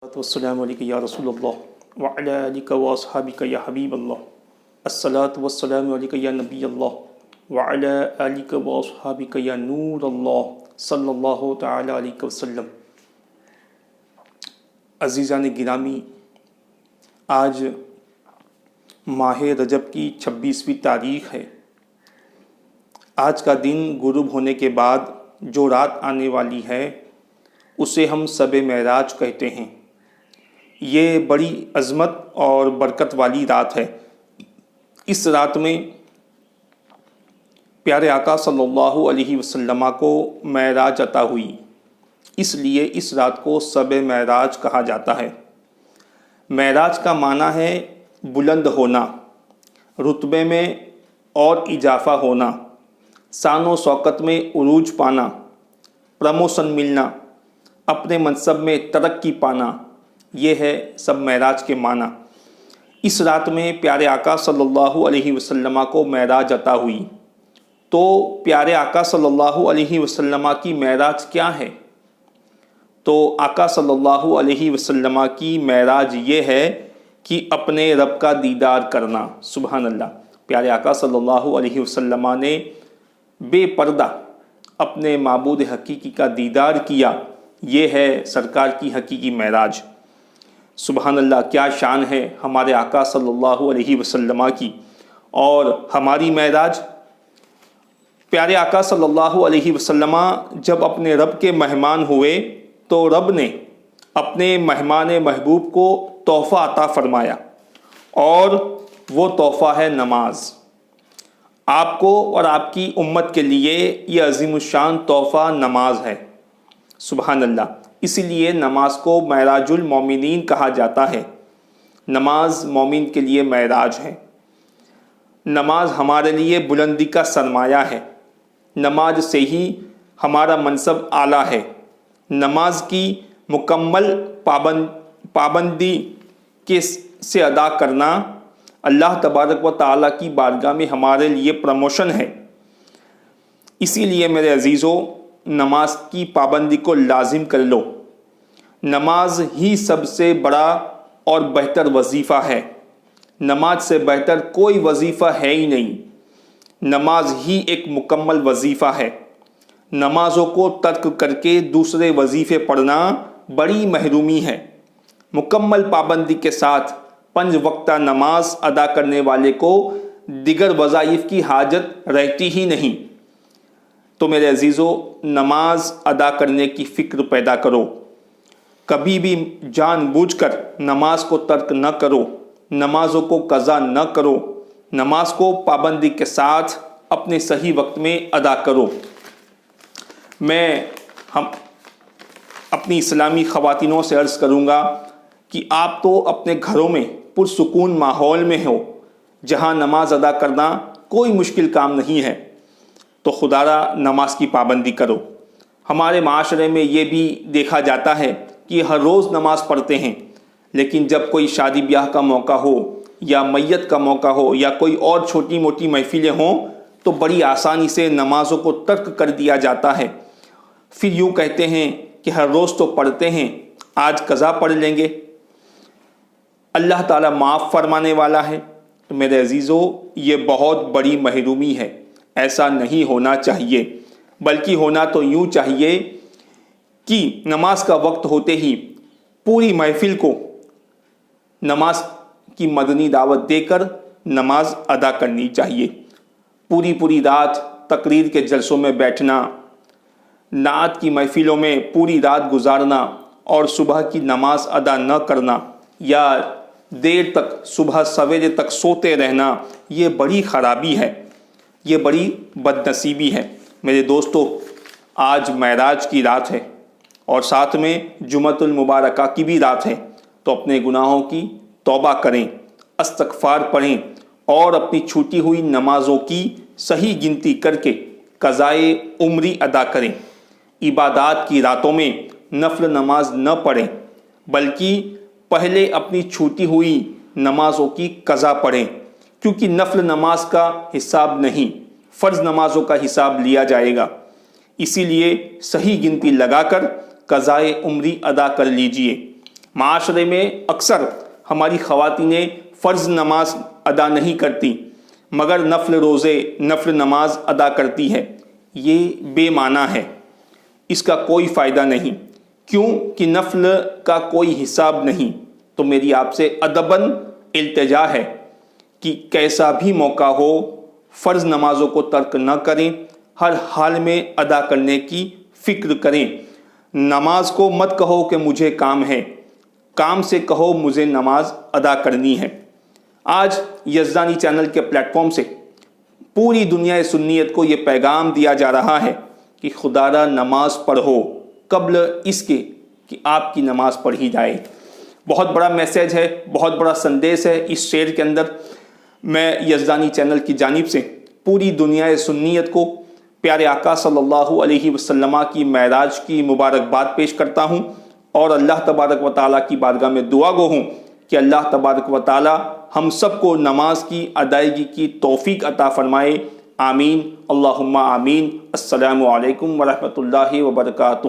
والسلام علیکم یا رسول اللہ وعلی آلک و اصحابک یا حبیب اللہ الصلاۃ والسلام علیکم یا نبی اللہ وعلی آلک و اصحابک یا نور اللہ صلی اللہ تعالی علیہ وسلم۔ عزیزان گرامی، آج ماہ رجب کی 26ویں تاریخ ہے۔ آج کا دن غروب ہونے کے بعد جو رات آنے والی ہے اسے ہم شب معراج کہتے ہیں۔ یہ بڑی عظمت اور برکت والی رات ہے۔ اس رات میں پیارے آقا صلی اللہ علیہ وسلم کو معراج عطا ہوئی، اس لیے اس رات کو شب معراج کہا جاتا ہے۔ معراج کا معنی ہے بلند ہونا، رتبے میں اور اضافہ ہونا، شان و شوکت میں عروج پانا، پروموشن ملنا، اپنے منصب میں ترقی پانا، یہ ہے سب معراج کے معنی۔ اس رات میں پیارے آقا صلی اللہ علیہ وسلم کو معراج عطا ہوئی۔ تو پیارے آقا صلی اللہ علیہ وسلم کی معراج کیا ہے؟ تو آقا صلی اللہ علیہ وسلم کی معراج یہ ہے کہ اپنے رب کا دیدار کرنا۔ سبحان اللہ! پیارے آقا صلی اللہ علیہ وسلم نے بے پردہ اپنے معبود حقیقی کا دیدار کیا، یہ ہے سرکار کی حقیقی معراج۔ سبحان اللہ! کیا شان ہے ہمارے آقا صلی اللہ علیہ وسلم کی اور ہماری معراج۔ پیارے آقا صلی اللہ علیہ وسلم جب اپنے رب کے مہمان ہوئے تو رب نے اپنے مہمان محبوب کو تحفہ عطا فرمایا، اور وہ تحفہ ہے نماز۔ آپ کو اور آپ کی امت کے لیے یہ عظیم الشان تحفہ نماز ہے۔ سبحان اللہ! اسی لیے نماز کو معراج المومنین کہا جاتا ہے۔ نماز مومن کے لیے معراج ہے۔ نماز ہمارے لیے بلندی کا سرمایہ ہے۔ نماز سے ہی ہمارا منصب اعلیٰ ہے۔ نماز کی مکمل پابندی سے ادا کرنا اللہ تبارک و تعالیٰ کی بارگاہ میں ہمارے لیے پروموشن ہے۔ اسی لیے میرے عزیزو، نماز کی پابندی کو لازم کر لو۔ نماز ہی سب سے بڑا اور بہتر وظیفہ ہے۔ نماز سے بہتر کوئی وظیفہ ہے ہی نہیں۔ نماز ہی ایک مکمل وظیفہ ہے۔ نمازوں کو ترک کر کے دوسرے وظیفے پڑھنا بڑی محرومی ہے۔ مکمل پابندی کے ساتھ 5 وقتہ نماز ادا کرنے والے کو دیگر وظائف کی حاجت رہتی ہی نہیں۔ تو میرے عزیزو، نماز ادا کرنے کی فکر پیدا کرو۔ کبھی بھی جان بوجھ کر نماز کو ترک نہ کرو، نمازوں کو قضا نہ کرو۔ نماز کو پابندی کے ساتھ اپنے صحیح وقت میں ادا کرو۔ میں اپنی اسلامی خواتینوں سے عرض کروں گا کہ آپ تو اپنے گھروں میں پرسکون ماحول میں ہو، جہاں نماز ادا کرنا کوئی مشکل کام نہیں ہے، تو خدا را نماز کی پابندی کرو۔ ہمارے معاشرے میں یہ بھی دیکھا جاتا ہے کہ ہر روز نماز پڑھتے ہیں، لیکن جب کوئی شادی بیاہ کا موقع ہو یا میت کا موقع ہو یا کوئی اور چھوٹی موٹی محفلیں ہوں تو بڑی آسانی سے نمازوں کو ترک کر دیا جاتا ہے۔ پھر یوں کہتے ہیں کہ ہر روز تو پڑھتے ہیں، آج قضا پڑھ لیں گے۔ اللہ تعالیٰ معاف فرمانے والا ہے۔ تو میرے عزیزو، یہ بہت بڑی محرومی ہے۔ ایسا نہیں ہونا چاہیے، بلکہ ہونا تو یوں چاہیے کہ نماز کا وقت ہوتے ہی پوری محفل کو نماز کی مدنی دعوت دے کر نماز ادا کرنی چاہیے۔ پوری رات تقریر کے جلسوں میں بیٹھنا، نعت کی محفلوں میں پوری رات گزارنا اور صبح کی نماز ادا نہ کرنا یا دیر تک صبح سویرے تک سوتے رہنا، یہ بڑی خرابی ہے، یہ بڑی بد نصیبی ہے۔ میرے دوستو، آج معراج کی رات ہے اور ساتھ میں جمعۃ المبارکہ کی بھی رات ہے، تو اپنے گناہوں کی توبہ کریں، استغفار پڑھیں اور اپنی چھوٹی ہوئی نمازوں کی صحیح گنتی کر کے قضائے عمری ادا کریں۔ عبادات کی راتوں میں نفل نماز نہ پڑھیں، بلکہ پہلے اپنی چھوٹی ہوئی نمازوں کی قضا پڑھیں، کیونکہ نفل نماز کا حساب نہیں، فرض نمازوں کا حساب لیا جائے گا۔ اسی لیے صحیح گنتی لگا کر قضائے عمری ادا کر لیجئے۔ معاشرے میں اکثر ہماری خواتینیں فرض نماز ادا نہیں کرتی مگر نفل روزے نفل نماز ادا کرتی ہے، یہ بے معنی ہے، اس کا کوئی فائدہ نہیں، کیوں کہ نفل کا کوئی حساب نہیں۔ تو میری آپ سے ادباً التجا ہے کہ کیسا بھی موقع ہو فرض نمازوں کو ترک نہ کریں، ہر حال میں ادا کرنے کی فکر کریں۔ نماز کو مت کہو کہ مجھے کام ہے، کام سے کہو مجھے نماز ادا کرنی ہے۔ آج یزدانی چینل کے پلیٹ فارم سے پوری دنیا سنیت کو یہ پیغام دیا جا رہا ہے کہ خدا را نماز پڑھو قبل اس کے کہ آپ کی نماز پڑھی جائے۔ بہت بڑا میسیج ہے، بہت بڑا سندیش ہے اس شعر کے اندر۔ میں یزدانی چینل کی جانب سے پوری دنیا سنیت کو پیارے آقا صلی اللہ علیہ وسلم کی معراج کی مبارکباد پیش کرتا ہوں، اور اللہ تبارک و تعالیٰ کی بارگاہ میں دعا گو ہوں کہ اللہ تبارک و تعالیٰ ہم سب کو نماز کی ادائیگی کی توفیق عطا فرمائے۔ آمین، اللہم آمین۔ السلام علیکم ورحمۃ اللہ وبرکاتہ۔